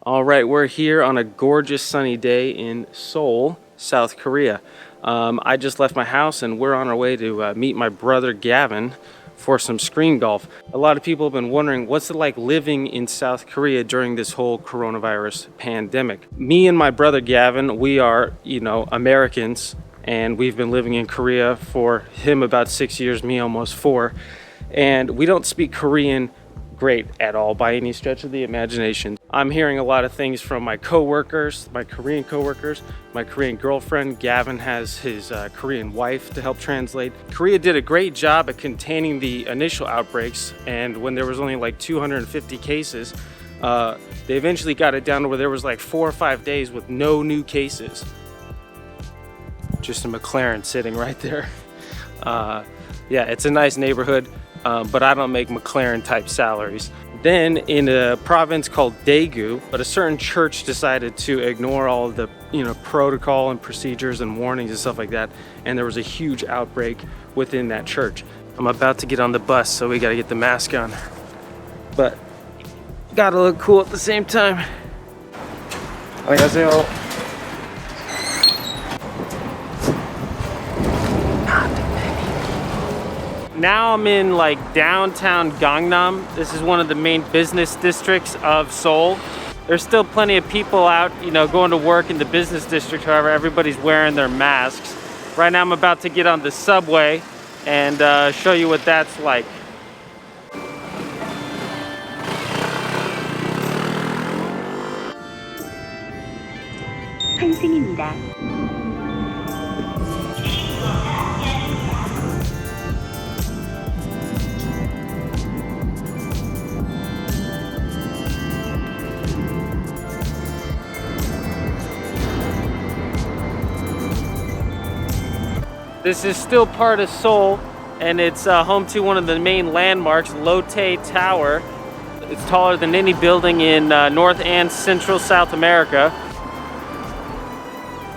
All right, we're here on a gorgeous sunny day in Seoul, South Korea. I just left my house and we're on our way to meet my brother Gavin for some screen golf. A lot of people have been wondering what's it like living in South Korea during this whole coronavirus pandemic. Me and my brother Gavin, we are, Americans, and we've been living in Korea for him about 6 years, me almost 4. And we don't speak Korean great at all by any stretch of the imagination. I'm hearing a lot of things from my coworkers, my Korean coworkers, my Korean girlfriend. Gavin has his Korean wife to help translate. Korea did a great job at containing the initial outbreaks, and when there was only like 250 cases, they eventually got it down to where there was like 4 or 5 days with no new cases. Just a McLaren sitting right there. Yeah, it's a nice neighborhood. But I don't make McLaren type salaries. Then in a province called Daegu, but a certain church decided to ignore all of the protocol and procedures and warnings and stuff like that, and there was a huge outbreak within that church. I'm about to get on the bus, so we gotta get the mask on, but gotta look cool at the same time. 안녕하세요. Now I'm in like downtown Gangnam. This is one of the main business districts of Seoul. There's still plenty of people out, going to work in the business district. However, everybody's wearing their masks. Right now I'm about to get on the subway and show you what that's like. 환승입니다. This is still part of Seoul, and it's home to one of the main landmarks, Lotte Tower. It's taller than any building in North and Central South America.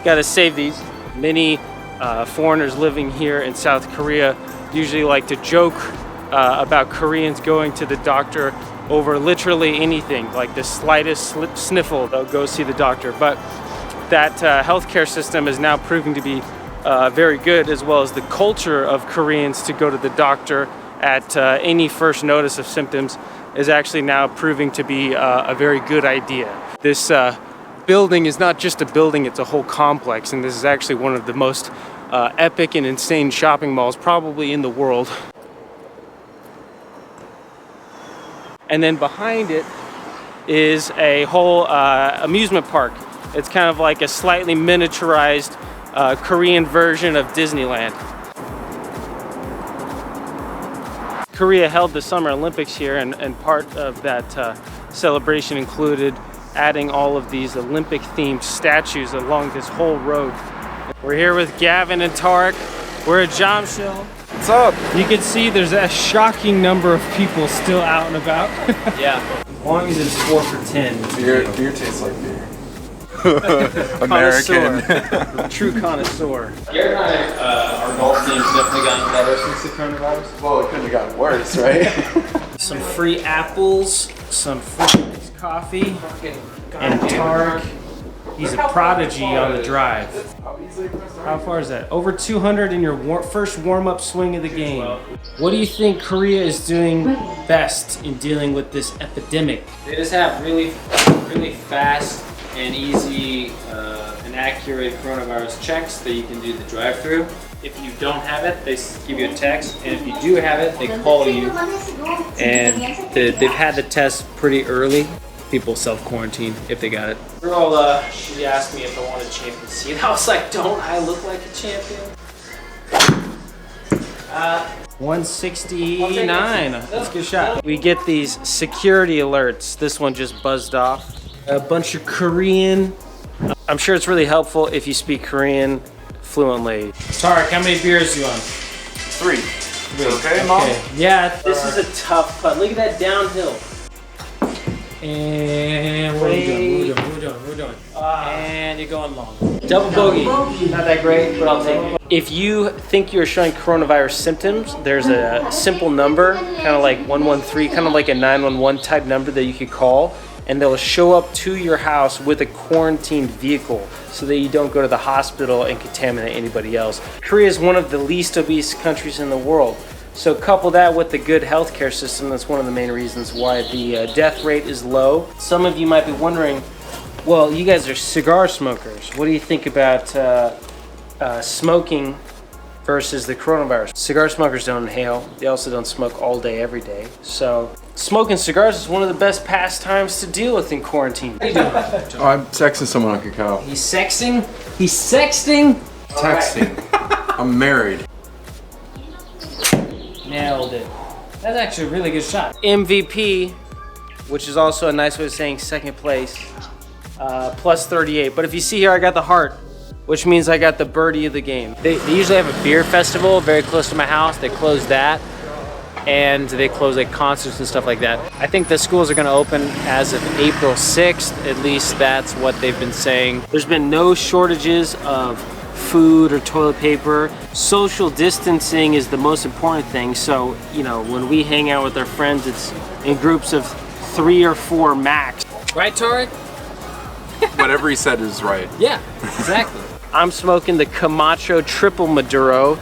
Gotta save these. Many foreigners living here in South Korea usually like to joke about Koreans going to the doctor over literally anything, like the slightest sniffle, they'll go see the doctor. But that healthcare system is now proving to be very good, as well as the culture of Koreans to go to the doctor at any first notice of symptoms is actually now proving to be a very good idea. This building is not just a building, it's a whole complex, and this is actually one of the most epic and insane shopping malls probably in the world. And then behind it is a whole amusement park. It's kind of like a slightly miniaturized Korean version of Disneyland. Korea held the Summer Olympics here, and part of that celebration included adding all of these Olympic-themed statues along this whole road. We're here with Gavin and Tarek. We're at Jamshil. What's up? You can see there's a shocking number of people still out and about. Yeah. As long as it's 4 for 10. Beer tastes like beer. American. True connoisseur. Garrett and I, our golf team's definitely gotten better since the coronavirus. Well, it couldn't have gotten worse, right? Some free apples, some free coffee, and Tarek. He's a prodigy on the drive. How far is that? Over 200 in your first warm-up swing of the game. What do you think Korea is doing best in dealing with this epidemic? They just have really fast and easy and accurate coronavirus checks that you can do the drive-through. If you don't have it, they give you a text, and if you do have it, they call you. And they've had the test pretty early. People self-quarantine if they got it. Girl, she asked me if I wanted a champion seat. I was like, don't I look like a champion? 169. That's a good shot. We get these security alerts. This one just buzzed off. A bunch of Korean. I'm sure it's really helpful if you speak Korean fluently. Tarek, how many beers you on? 3. Okay, Mom? Yeah, this is a tough putt. Look at that downhill. And what are we doing? And you're going long. Double bogey. Not that great, but I'll take it. If you think you're showing coronavirus symptoms, there's a simple number, kind of like 113, kind of like a 911 type number that you could call, and they'll show up to your house with a quarantined vehicle so that you don't go to the hospital and contaminate anybody else. Korea is one of the least obese countries in the world. So couple that with the good healthcare system, that's one of the main reasons why the death rate is low. Some of you might be wondering, well, you guys are cigar smokers. What do you think about smoking versus the coronavirus? Cigar smokers don't inhale. They also don't smoke all day, every day. So smoking cigars is one of the best pastimes to deal with in quarantine. What are you doing? Oh, I'm texting someone on Kakao. He's sexting? He's sexting? Texting. I'm married. Nailed it. That's actually a really good shot. MVP, which is also a nice way of saying second place, plus 38. But if you see here, I got the heart, which means I got the birdie of the game. They usually have a beer festival very close to my house. They close that, and they close like concerts and stuff like that. I think the schools are gonna open as of April 6th. At least that's what they've been saying. There's been no shortages of food or toilet paper. Social distancing is the most important thing. So, you know, when we hang out with our friends, it's in groups of 3 or 4 max. Right, Tarek? Whatever he said is right. Yeah, exactly. I'm smoking the Camacho Triple Maduro,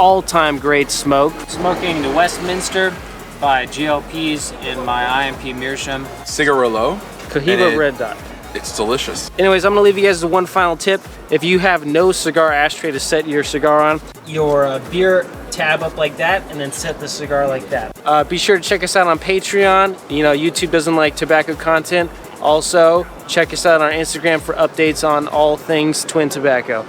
all-time great smoke. Smoking the Westminster by GLPs in my IMP Meerschaum. Cigarillo. Cohiba Red Dot. It's delicious. Anyways, I'm gonna leave you guys with one final tip. If you have no cigar ashtray to set your cigar on, your beer tab up like that, and then set the cigar like that. Be sure to check us out on Patreon. You know, YouTube doesn't like tobacco content. Also, check us out on Instagram for updates on all things Twin Tobacco.